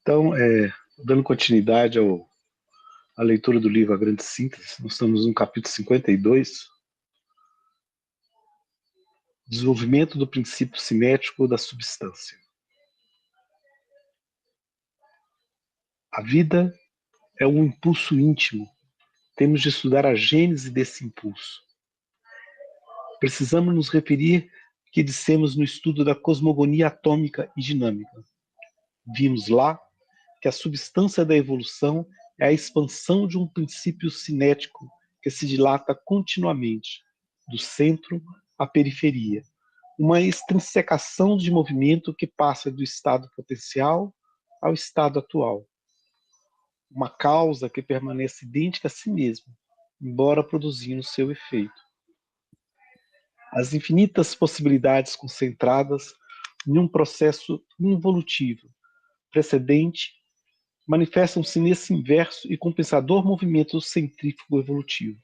Então, dando continuidade à leitura do livro A Grande Síntese, nós estamos no capítulo 52, Desenvolvimento do princípio cinético da substância. A vida é um impulso íntimo. Temos de estudar a gênese desse impulso. Precisamos nos referir ao que dissemos no estudo da cosmogonia atômica e dinâmica. Vimos lá que a substância da evolução é a expansão de um princípio cinético que se dilata continuamente, do centro à periferia. Uma extrinsecação de movimento que passa do estado potencial ao estado atual. Uma causa que permanece idêntica a si mesma, embora produzindo seu efeito. As infinitas possibilidades concentradas em um processo involutivo, precedente, manifestam-se nesse inverso e compensador movimento centrífugo evolutivo.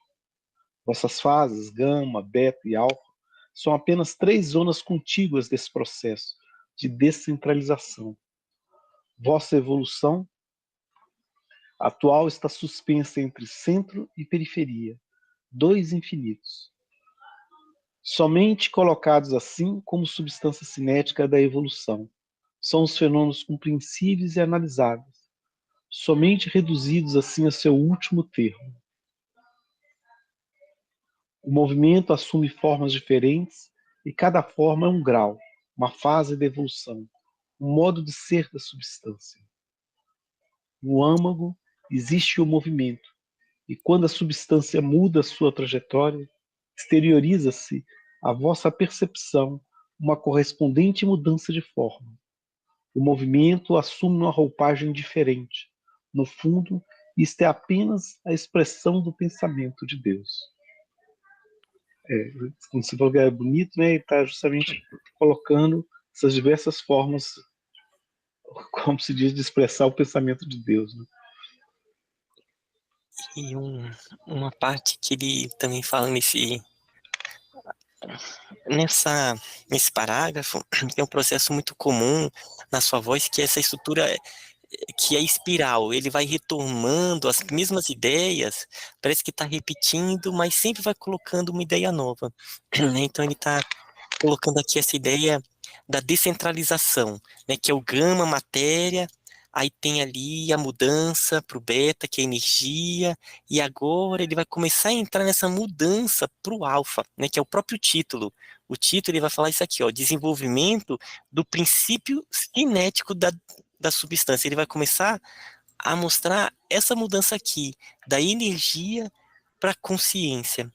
Vossas fases, gama, beta e alfa, são apenas 3 zonas contíguas desse processo de descentralização. Vossa evolução atual está suspensa entre centro e periferia, 2 infinitos. Somente colocados assim como substância cinética da evolução, são os fenômenos compreensíveis e analisáveis, somente reduzidos assim a seu último termo. O movimento assume formas diferentes e cada forma é um grau, uma fase de evolução, um modo de ser da substância. No âmago existe o movimento, e quando a substância muda sua trajetória, exterioriza-se a vossa percepção uma correspondente mudança de forma. O movimento assume uma roupagem diferente. No fundo, isto é apenas a expressão do pensamento de Deus. Como você falou que é bonito, né? Ele está justamente colocando essas diversas formas, como se diz, de expressar o pensamento de Deus. Né? E uma parte que ele também fala nesse parágrafo, que é um processo muito comum na sua voz, que é essa estrutura que é espiral, ele vai retomando as mesmas ideias, parece que está repetindo, mas sempre vai colocando uma ideia nova. Então ele está colocando aqui essa ideia da descentralização, né, que é o gama, matéria, aí tem ali a mudança para o beta, que é energia, e agora ele vai começar a entrar nessa mudança para o alfa, né, que é o próprio título. O título ele vai falar isso aqui, ó, desenvolvimento do princípio cinético da substância. Ele vai começar a mostrar essa mudança aqui, da energia para a consciência.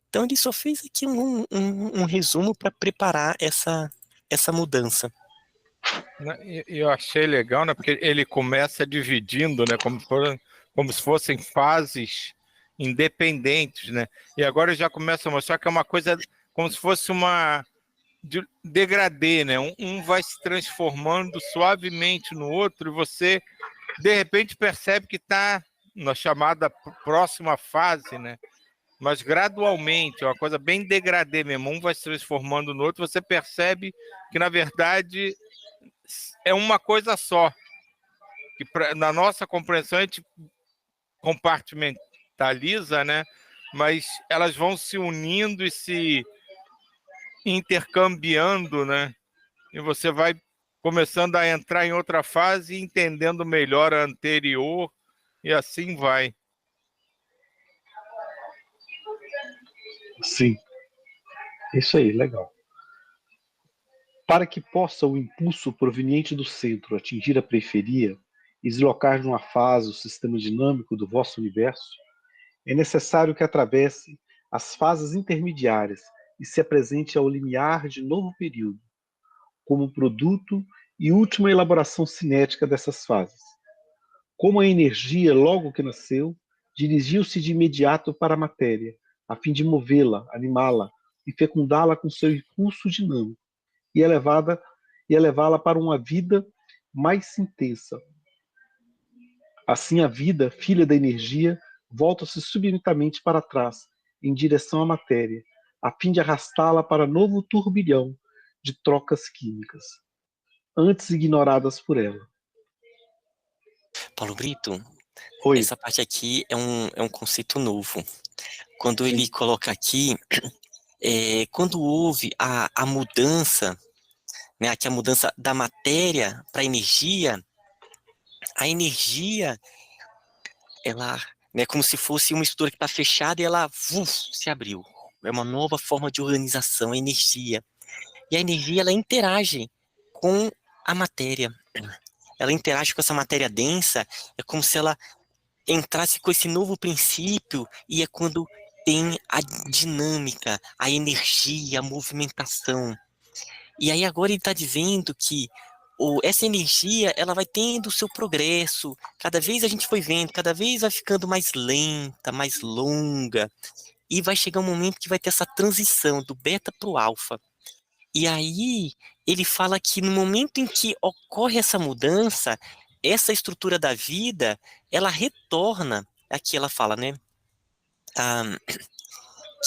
Então ele só fez aqui um resumo para preparar essa mudança. E eu achei legal, né? Porque ele começa dividindo, né? Como se fossem fases independentes, né? E agora já começa a mostrar que é uma coisa como se fosse uma degradê, né? Um vai se transformando suavemente no outro e você, de repente, percebe que está na chamada próxima fase, né? Mas gradualmente, é uma coisa bem degradê mesmo. Um vai se transformando no outro, você percebe que, na verdade, é uma coisa só. Que na nossa compreensão a gente compartimentaliza, né? Mas elas vão se unindo e se intercambiando, né? E você vai começando a entrar em outra fase, entendendo melhor a anterior, e assim vai. Sim, isso aí, legal. Para que possa o impulso proveniente do centro atingir a periferia e deslocar de uma fase o sistema dinâmico do vosso universo, é necessário que atravesse as fases intermediárias e se apresente ao limiar de novo período, como produto e última elaboração cinética dessas fases. Como a energia, logo que nasceu, dirigiu-se de imediato para a matéria, a fim de movê-la, animá-la e fecundá-la com seu impulso dinâmico, e elevá-la para uma vida mais intensa. Assim, a vida, filha da energia, volta-se subitamente para trás, em direção à matéria, a fim de arrastá-la para novo turbilhão de trocas químicas, antes ignoradas por ela. Paulo Brito, Oi. essa parte aqui é um conceito novo. Quando Sim. ele coloca aqui, quando houve a mudança, né, aqui a mudança da matéria para a energia, ela, né, como se fosse uma estrutura que está fechada e ela se abriu. É uma nova forma de organização, a energia. E a energia, ela interage com a matéria. Ela interage com essa matéria densa, é como se ela entrasse com esse novo princípio, e é quando tem a dinâmica, a energia, a movimentação. E aí agora ele está dizendo que essa energia, ela vai tendo o seu progresso, cada vez a gente foi vendo, cada vez vai ficando mais lenta, mais longa, e vai chegar um momento que vai ter essa transição do beta para o alfa. E aí ele fala que no momento em que ocorre essa mudança, essa estrutura da vida, ela retorna, aqui ela fala, né?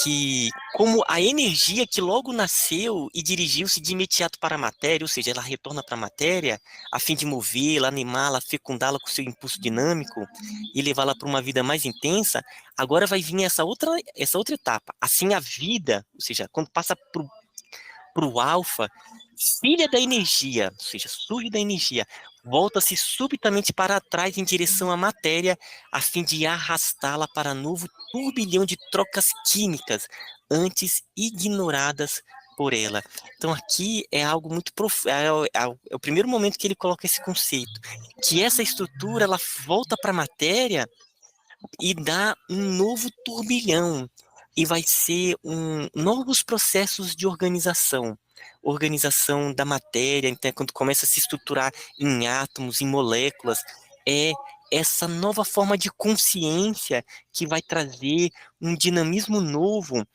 Que como a energia que logo nasceu e dirigiu-se de imediato para a matéria, ou seja, ela retorna para a matéria a fim de movê-la, animá-la, fecundá-la com seu impulso dinâmico e levá-la para uma vida mais intensa, agora vai vir essa outra etapa. Assim a vida, ou seja, quando passa para o alfa, filha da energia, ou seja, surge da energia, volta-se subitamente para trás em direção à matéria, a fim de arrastá-la para novo turbilhão de trocas químicas, antes ignoradas por ela. Então aqui é algo muito profundo, é o primeiro momento que ele coloca esse conceito, que essa estrutura ela volta para a matéria e dá um novo turbilhão, e vai ser novos processos de organização da matéria. Então, quando começa a se estruturar em átomos, em moléculas, é essa nova forma de consciência que vai trazer um dinamismo novo,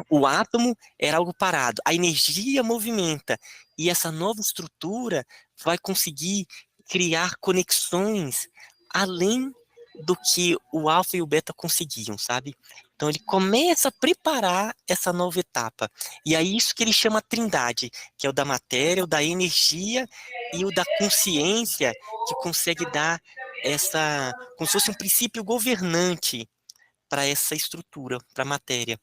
o átomo era algo parado, a energia movimenta, e essa nova estrutura vai conseguir criar conexões além do que o alfa e o beta conseguiam, sabe? Então ele começa a preparar essa nova etapa. E é isso que ele chama a trindade, que é o da matéria, o da energia e o da consciência, que consegue dar como se fosse um princípio governante para essa estrutura, para a matéria.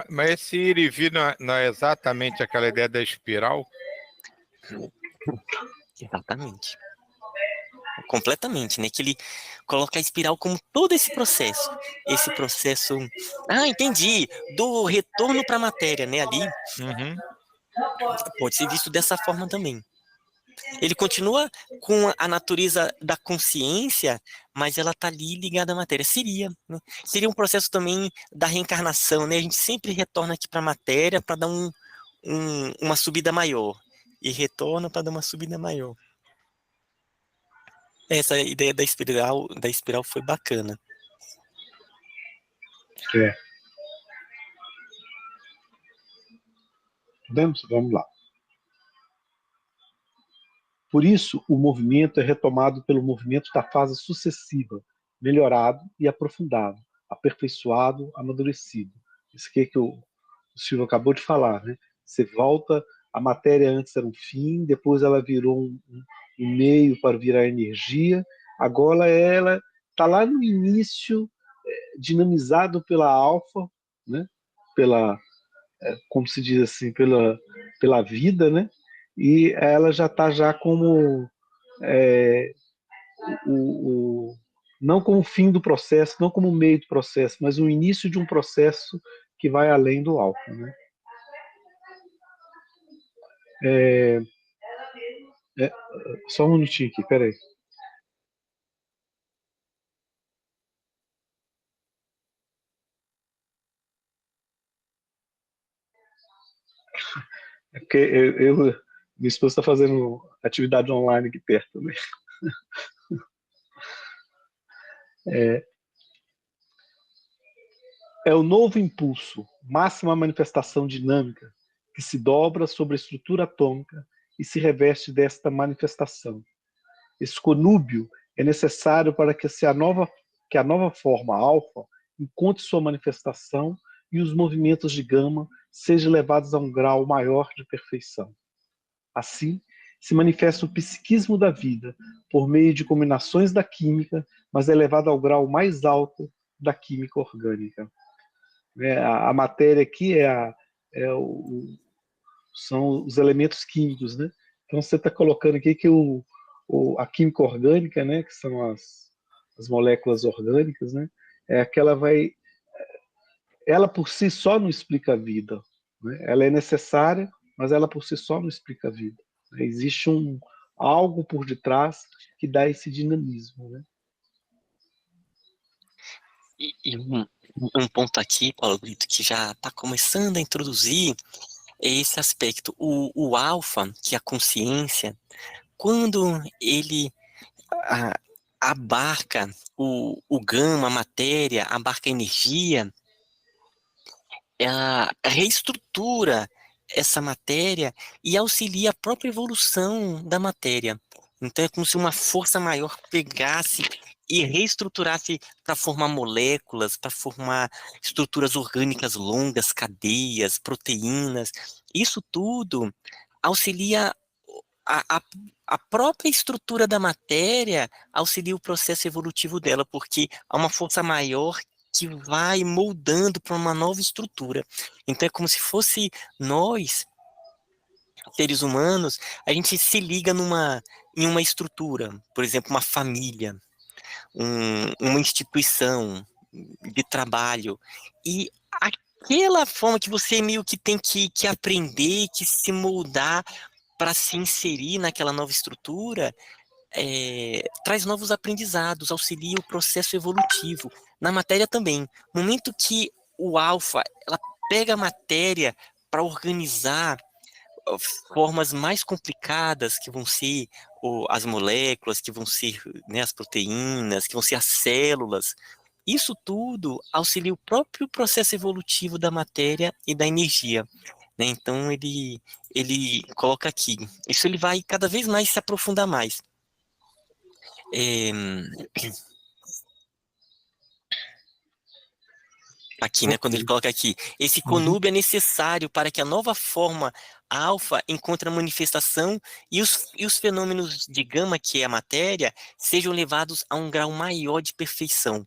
Mas esse ir e vir não é exatamente aquela ideia da espiral? Exatamente. Completamente, né? Que ele coloca a espiral como todo esse processo. Esse processo. Ah, entendi. Do retorno para a matéria, né? Ali Uhum. pode ser visto dessa forma também. Ele continua com a natureza da consciência, mas ela está ali ligada à matéria. Seria, né? Seria um processo também da reencarnação, né? A gente sempre retorna aqui para a matéria para dar uma subida maior. E retorna para dar uma subida maior. Essa ideia da espiral foi bacana. É. Vamos lá. Por isso, o movimento é retomado pelo movimento da fase sucessiva, melhorado e aprofundado, aperfeiçoado, amadurecido. Isso que o Silvio acabou de falar, né? Você volta, a matéria antes era um fim, depois ela virou um meio para virar energia, agora ela está lá no início, dinamizado pela alfa, né? Como se diz assim, pela vida, né? E ela já está já como não como o fim do processo, não como o meio do processo, mas o início de um processo que vai além do alfa, né? Só um minutinho aqui, peraí. É porque minha esposa está fazendo atividade online aqui perto, né? É o novo impulso, máxima manifestação dinâmica, que se dobra sobre a estrutura atômica e se reveste desta manifestação. Esse conúbio é necessário para que a nova forma alfa encontre sua manifestação e os movimentos de gama sejam levados a um grau maior de perfeição. Assim, se manifesta o psiquismo da vida, por meio de combinações da química, mas é levado ao grau mais alto da química orgânica. A matéria aqui são os elementos químicos, né? Então você está colocando aqui que a química orgânica, né, que são as moléculas orgânicas, né, ela por si só não explica a vida, né? Ela é necessária, mas ela por si só não explica a vida. Existe algo por detrás que dá esse dinamismo, né? E um ponto aqui, Paulo Brito, que já está começando a introduzir é esse aspecto. O alfa, que é a consciência, quando ele a- abarca o gama, a matéria, abarca a energia, ela reestrutura essa matéria e auxilia a própria evolução da matéria. Então é como se uma força maior pegasse e reestruturasse para formar moléculas, para formar estruturas orgânicas longas, cadeias, proteínas. Isso tudo auxilia a, a, a própria estrutura da matéria, auxilia o processo evolutivo dela, porque há uma força maior que vai moldando para uma nova estrutura. Então é como se fosse nós, seres humanos, a gente se liga em uma estrutura, por exemplo, uma família, uma instituição de trabalho, e aquela forma que você meio que tem que aprender, que se moldar para se inserir naquela nova estrutura, traz novos aprendizados, auxilia o processo evolutivo. Na matéria também. No momento que o alfa, ela pega a matéria para organizar formas mais complicadas, que vão ser as moléculas, que vão ser, né, as proteínas, que vão ser as células, isso tudo auxilia o próprio processo evolutivo da matéria e da energia, né? Então ele coloca aqui, isso ele vai cada vez mais se aprofundar mais. É, aqui, né, quando ele coloca aqui, esse conúbio é necessário para que a nova forma alfa encontre a manifestação e os fenômenos de gama, que é a matéria, sejam levados a um grau maior de perfeição.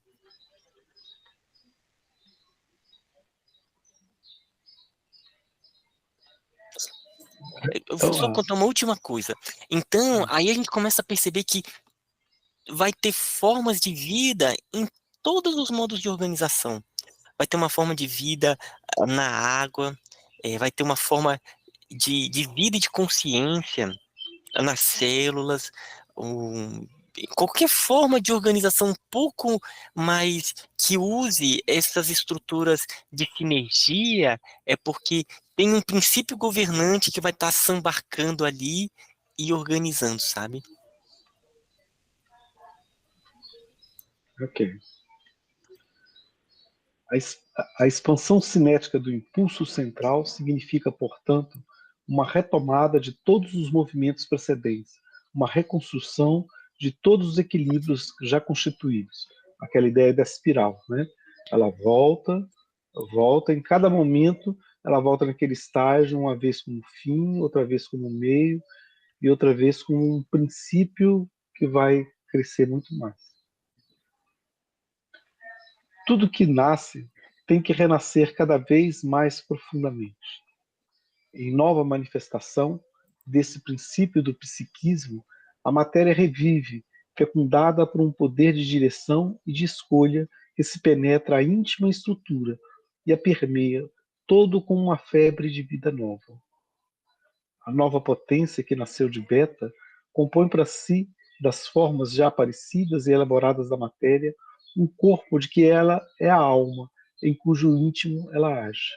Eu vou só contar uma última coisa. Então, aí a gente começa a perceber que vai ter formas de vida em todos os modos de organização. Vai ter uma forma de vida na água, vai ter uma forma de vida e de consciência nas células, qualquer forma de organização um pouco mais que use essas estruturas de sinergia, é porque tem um princípio governante que vai estar sambarcando ali e organizando, sabe? Ok. A expansão cinética do impulso central significa, portanto, uma retomada de todos os movimentos precedentes, uma reconstrução de todos os equilíbrios já constituídos. Aquela ideia da espiral, né? Ela volta, em cada momento, ela volta naquele estágio, uma vez como fim, outra vez como meio, e outra vez como um princípio que vai crescer muito mais. Tudo que nasce tem que renascer cada vez mais profundamente. Em nova manifestação desse princípio do psiquismo, a matéria revive, fecundada por um poder de direção e de escolha que se penetra a íntima estrutura e a permeia todo com uma febre de vida nova. A nova potência que nasceu de Beta compõe para si, das formas já aparecidas e elaboradas da matéria, um corpo de que ela é a alma, em cujo íntimo ela age.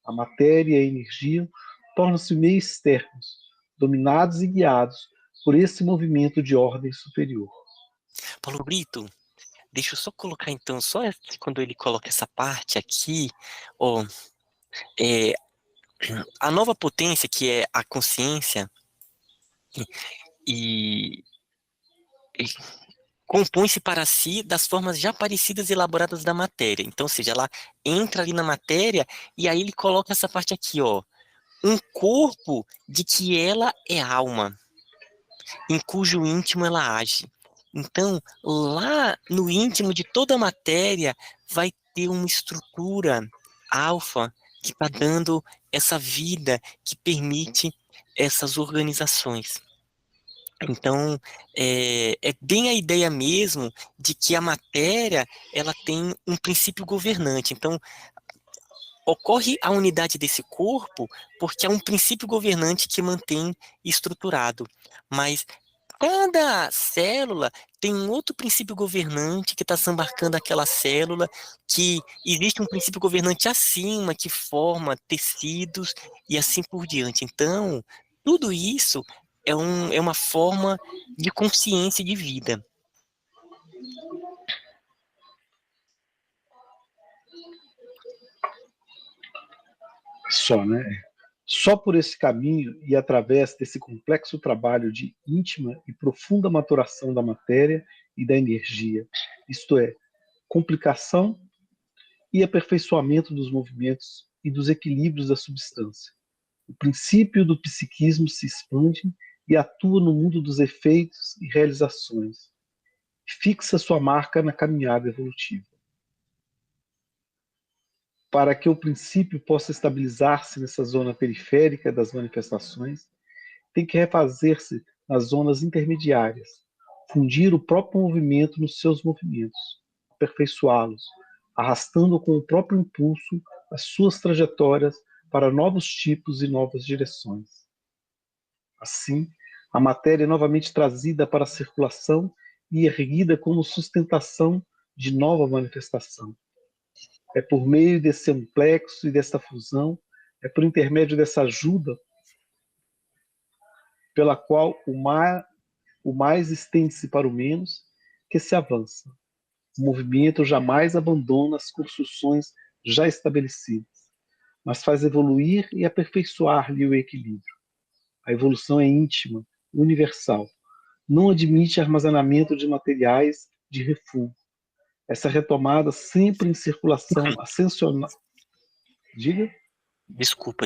A matéria e a energia tornam-se meios externos, dominados e guiados por esse movimento de ordem superior. Paulo Brito, deixa eu só colocar então, só quando ele coloca essa parte aqui, ó, a nova potência, que é a consciência, e compõe-se para si das formas já parecidas e elaboradas da matéria. Então, ou seja, ela entra ali na matéria e aí ele coloca essa parte aqui, ó, um corpo de que ela é alma. em cujo íntimo ela age. Então, lá no íntimo de toda a matéria vai ter uma estrutura alfa que está dando essa vida que permite essas organizações. Então, é bem a ideia mesmo de que a matéria ela tem um princípio governante. Então, ocorre a unidade desse corpo porque há um princípio governante que mantém estruturado. Mas cada célula tem um outro princípio governante que está embarcando aquela célula, que existe um princípio governante acima que forma tecidos e assim por diante. Então, tudo isso é uma forma de consciência de vida. Só, né? Só por esse caminho e através desse complexo trabalho de íntima e profunda maturação da matéria e da energia, isto é, complicação e aperfeiçoamento dos movimentos e dos equilíbrios da substância. O princípio do psiquismo se expande e atua no mundo dos efeitos e realizações, e fixa sua marca na caminhada evolutiva. Para que o princípio possa estabilizar-se nessa zona periférica das manifestações, tem que refazer-se nas zonas intermediárias, fundir o próprio movimento nos seus movimentos, aperfeiçoá-los, arrastando com o próprio impulso as suas trajetórias para novos tipos e novas direções. Assim, a matéria é novamente trazida para a circulação e erguida como sustentação de nova manifestação. É por meio desse amplexo e dessa fusão, é por intermédio dessa ajuda pela qual o mais estende-se para o menos, que se avança. O movimento jamais abandona as construções já estabelecidas, mas faz evoluir e aperfeiçoar-lhe o equilíbrio. A evolução é íntima, universal. Não admite armazenamento de materiais de refúgio. Essa retomada sempre em circulação ascensional. Diga? Desculpa.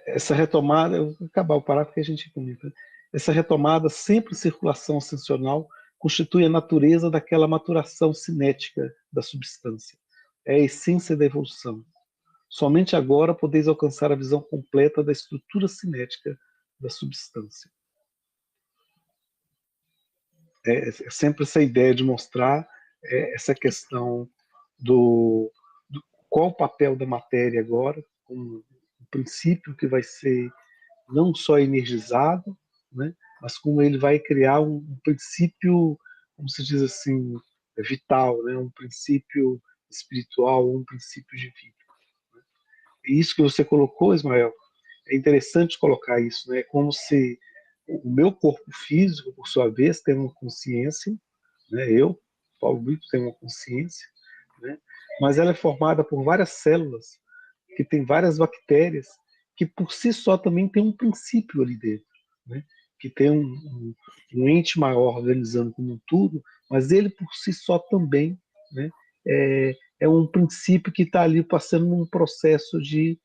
Essa retomada, eu vou acabar o parágrafo que a gente comenta. Essa retomada sempre em circulação ascensional constitui a natureza daquela maturação cinética da substância. É a essência da evolução. Somente agora podeis alcançar a visão completa da estrutura cinética da substância. É sempre essa ideia de mostrar essa questão do qual o papel da matéria agora, como um princípio que vai ser não só energizado, né, mas como ele vai criar um princípio, como se diz assim, vital, né, um princípio espiritual, um princípio de vida. E isso que você colocou, Ismael, é interessante colocar isso, né? É como se o meu corpo físico, por sua vez, tem uma consciência, né? Eu, Paulo Brito, tenho uma consciência, né? Mas ela é formada por várias células, que tem várias bactérias, que por si só também tem um princípio ali dentro, né? Que tem um ente maior organizando como um tudo, mas ele por si só também, né? É um princípio que está ali passando num processo de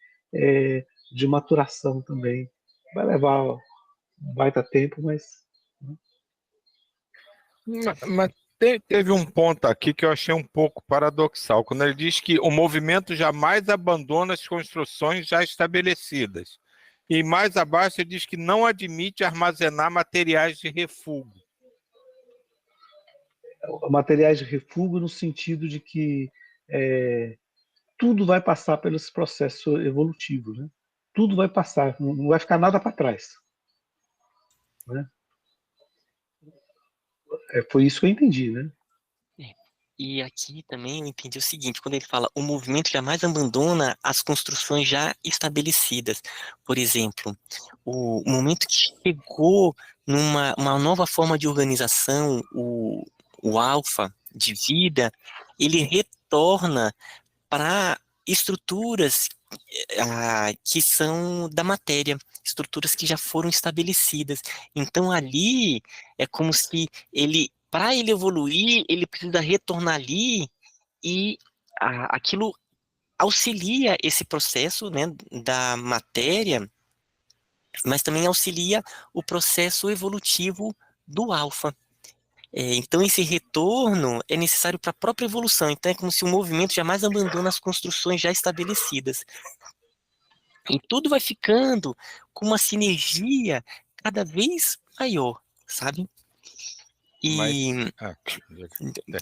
maturação também. Vai levar um baita tempo, mas... Mas teve um ponto aqui que eu achei um pouco paradoxal, quando ele diz que o movimento jamais abandona as construções já estabelecidas. E mais abaixo ele diz que não admite armazenar materiais de refúgio. Materiais de refúgio no sentido de que tudo vai passar pelo esse processo evolutivo, né? Tudo vai passar, não vai ficar nada para trás, né? Foi isso que eu entendi, né? E aqui também eu entendi o seguinte, quando ele fala o movimento jamais abandona as construções já estabelecidas. Por exemplo, o momento que chegou numa uma nova forma de organização, o alfa de vida, ele retorna para estruturas que são da matéria, estruturas que já foram estabelecidas. Então ali é como se para ele evoluir, ele precisa retornar ali e aquilo auxilia esse processo, né, da matéria mas também auxilia o processo evolutivo do alfa. Então, esse retorno é necessário para a própria evolução. Então, é como se o movimento jamais abandona as construções já estabelecidas. E tudo vai ficando com uma sinergia cada vez maior, sabe? Mas, E...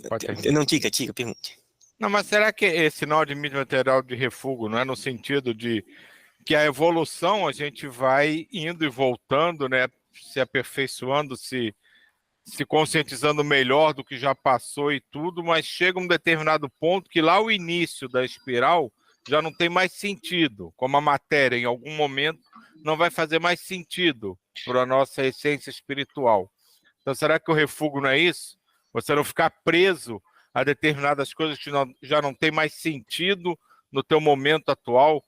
pode terminar. Não, diga, pergunte. Não, mas será que esse sinal de mídia material de refúgio não é no sentido de que a evolução a gente vai indo e voltando, né? Se aperfeiçoando, se conscientizando melhor do que já passou e tudo, mas chega um determinado ponto que lá o início da espiral já não tem mais sentido, como a matéria em algum momento não vai fazer mais sentido para a nossa essência espiritual. Então, será que o refúgio não é isso? Você não ficar preso a determinadas coisas que já não tem mais sentido no teu momento atual?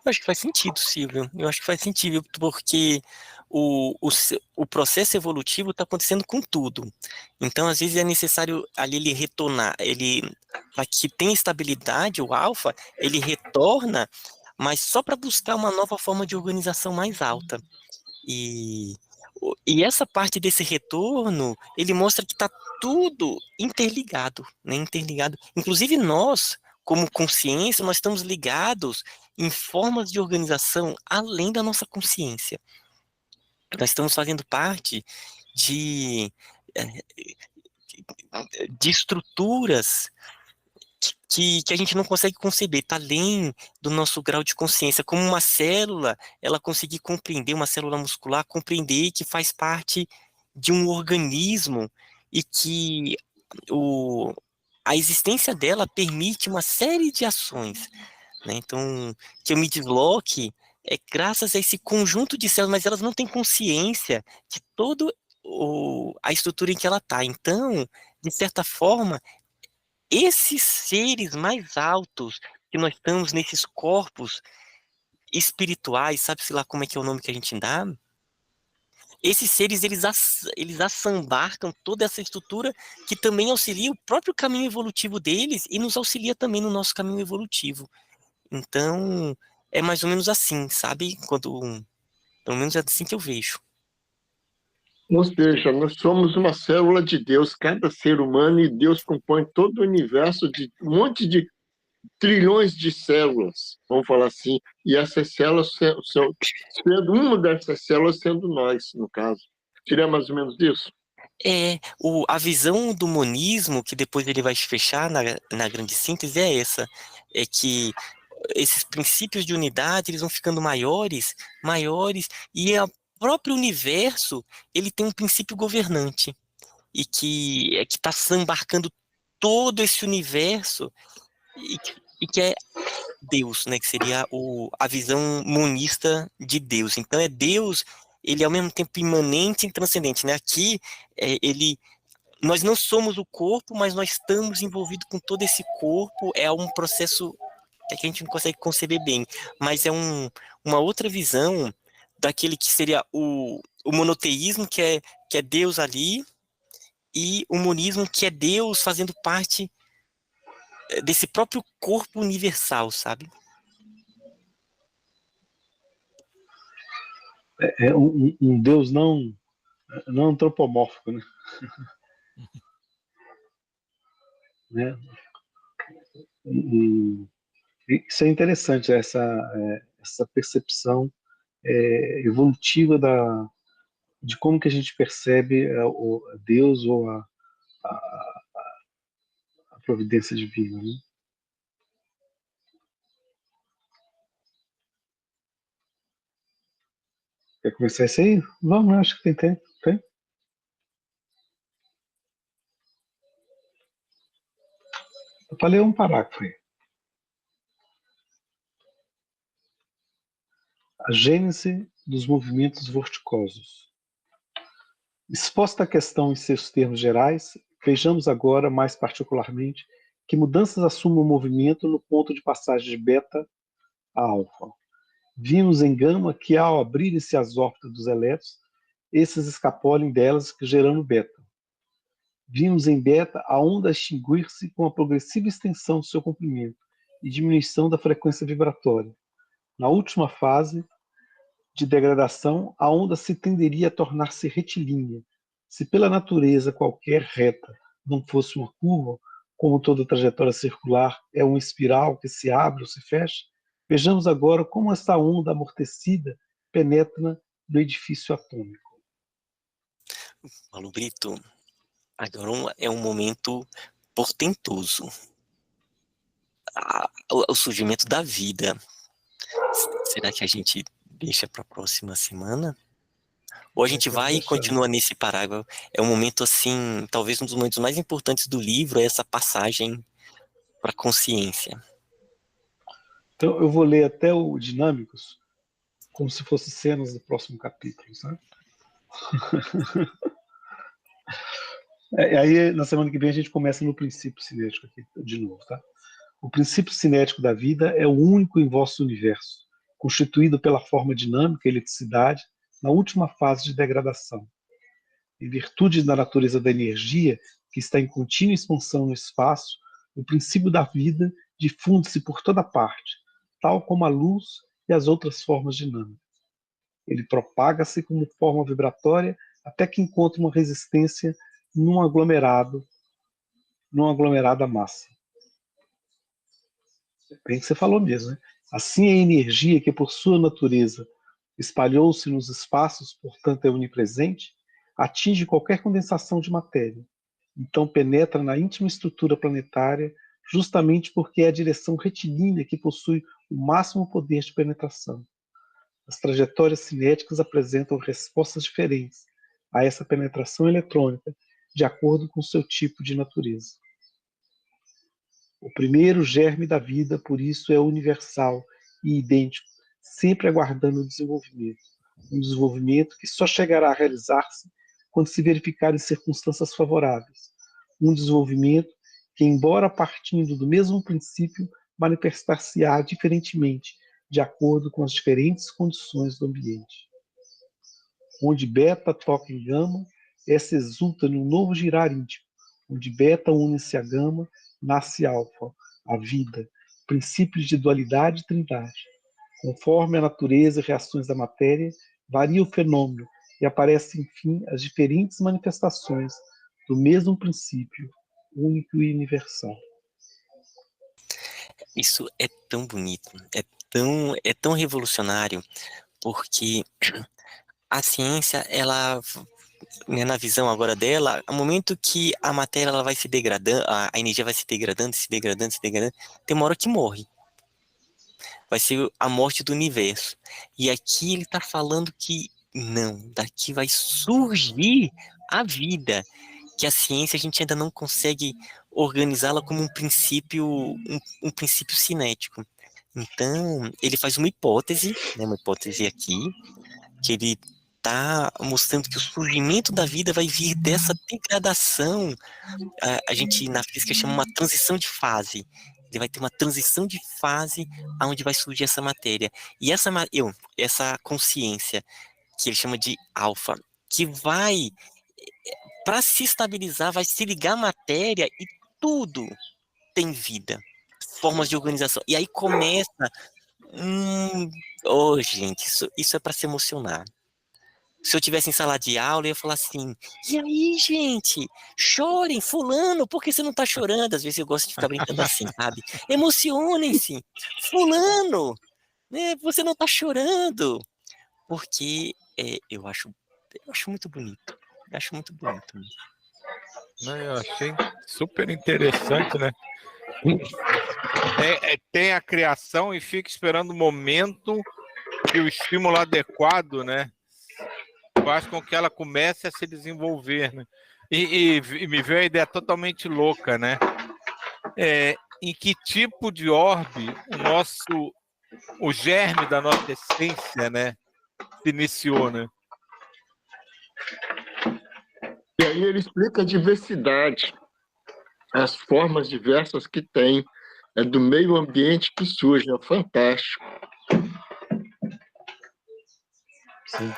Eu acho que faz sentido, Silvio. Eu acho que faz sentido, porque o processo evolutivo está acontecendo com tudo. Então, às vezes, é necessário ali ele retornar. Para que tenha estabilidade, o alfa, ele retorna, mas só para buscar uma nova forma de organização mais alta. E essa parte desse retorno, ele mostra que está tudo interligado, né? Interligado. Inclusive nós, como consciência, nós estamos ligados em formas de organização além da nossa consciência. Nós estamos fazendo parte de, eh, de estruturas que a gente não consegue conceber, está além do nosso grau de consciência. Como uma célula, ela conseguir compreender, uma célula muscular, compreender que faz parte de um organismo e que a existência dela permite uma série de ações, né? Então, que eu me desloque é graças a esse conjunto de células, mas elas não têm consciência de toda a estrutura em que ela está. Então, de certa forma, esses seres mais altos que nós estamos nesses corpos espirituais, sabe-se lá como é que é o nome que a gente dá? Esses seres, eles assambarcam toda essa estrutura que também auxilia o próprio caminho evolutivo deles e nos auxilia também no nosso caminho evolutivo. Então, é mais ou menos assim, sabe? Pelo menos é assim que eu vejo. Ou seja, nós somos uma célula de Deus, cada ser humano, e Deus compõe todo o universo de um monte de trilhões de células, vamos falar assim, e essas células sendo uma dessas células sendo nós, no caso. Seria mais ou menos isso? A visão do monismo, que depois ele vai fechar na grande síntese, é essa, é que esses princípios de unidade, eles vão ficando maiores, e o próprio universo, ele tem um princípio governante, e que está embarcando todo esse universo, e que é Deus, né, que seria a visão monista de Deus. Então, é Deus, ele é ao mesmo tempo imanente e transcendente, né? Aqui, nós não somos o corpo, mas nós estamos envolvidos com todo esse corpo, é um processo que a gente não consegue conceber bem, mas é uma outra visão daquele que seria o monoteísmo, que é Deus ali, e o monismo, que é Deus fazendo parte desse próprio corpo universal, sabe? É um Deus não antropomórfico, né? Né? Isso é interessante, essa percepção evolutiva de como que a gente percebe o Deus ou a providência divina, né? Quer começar isso aí? Vamos, acho que tem tempo. Tem? Eu falei um parágrafo aí. A gênese dos movimentos vorticosos. Exposta a questão em seus termos gerais, vejamos agora, mais particularmente, que mudanças assumem o movimento no ponto de passagem de beta a alfa. Vimos em gama que, ao abrirem-se as órbitas dos elétrons, esses escapolem delas, gerando beta. Vimos em beta a onda extinguir-se com a progressiva extensão do seu comprimento e diminuição da frequência vibratória. Na última fase, de degradação, a onda se tenderia a tornar-se retilínea. Se pela natureza qualquer reta não fosse uma curva, como toda trajetória circular é uma espiral que se abre ou se fecha, vejamos agora como essa onda amortecida penetra no edifício atômico. Paulo Brito, agora é um momento portentoso. O surgimento da vida. Será que a gente deixa para a próxima semana? Ou a gente vai e continua nesse parágrafo? É um momento assim, talvez um dos momentos mais importantes do livro é essa passagem para a consciência. Então eu vou ler até o Dinâmicos, como se fossem cenas do próximo capítulo, sabe? Aí na semana que vem a gente começa no princípio cinético aqui de novo, tá? O princípio cinético da vida é o único em vosso universo, constituído pela forma dinâmica e eletricidade na última fase de degradação. Em virtude da natureza da energia, que está em contínua expansão no espaço, o princípio da vida difunde-se por toda parte, tal como a luz e as outras formas dinâmicas. Ele propaga-se como forma vibratória até que encontra uma resistência numa aglomerada massa. Bem que você falou mesmo, né? Assim a energia que por sua natureza espalhou-se nos espaços, portanto é onipresente, atinge qualquer condensação de matéria. Então penetra na íntima estrutura planetária justamente porque é a direção retilínea que possui o máximo poder de penetração. As trajetórias cinéticas apresentam respostas diferentes a essa penetração eletrônica de acordo com seu tipo de natureza. O primeiro germe da vida, por isso, é universal e idêntico, sempre aguardando o desenvolvimento. Um desenvolvimento que só chegará a realizar-se quando se verificarem circunstâncias favoráveis. Um desenvolvimento que, embora partindo do mesmo princípio, manifestar-se-á diferentemente, de acordo com as diferentes condições do ambiente. Onde beta toca em gama, essa exulta num novo girar íntimo. Onde beta une-se a gama, nasce alfa, a vida, princípios de dualidade e trindade. Conforme a natureza e reações da matéria, varia o fenômeno e aparecem, enfim, as diferentes manifestações do mesmo princípio, único e universal. Isso é tão bonito, é tão revolucionário, porque a ciência, ela, né, na visão agora dela, no momento que a matéria ela vai se degradando, a energia vai se degradando, tem uma hora que morre. Vai ser a morte do universo. E aqui ele está falando que não, daqui vai surgir a vida, que a ciência a gente ainda não consegue organizá-la como um princípio cinético. Então, ele faz uma hipótese, né, uma hipótese aqui, que ele está mostrando que o surgimento da vida vai vir dessa degradação, a gente na física chama uma transição de fase. Ele vai ter uma transição de fase onde vai surgir essa matéria. E essa consciência, que ele chama de alfa, que vai, para se estabilizar, vai se ligar à matéria e tudo tem vida, formas de organização. E aí começa, gente, isso é para se emocionar. Se eu tivesse em sala de aula, eu ia falar assim, e aí, gente, chorem, fulano, por que você não tá chorando? Às vezes eu gosto de ficar brincando assim, sabe? Emocionem-se, fulano, né, você não tá chorando. Porque eu acho muito bonito. Eu acho muito bonito. Eu achei super interessante, né? Tem a criação e fica esperando o momento e o estímulo adequado, né? Faz com que ela comece a se desenvolver, né? E me veio a ideia totalmente louca, né? Em que tipo de orbe o germe da nossa essência, né, se iniciou, né? E aí ele explica a diversidade, as formas diversas que tem, do meio ambiente que surge, é fantástico. Sim.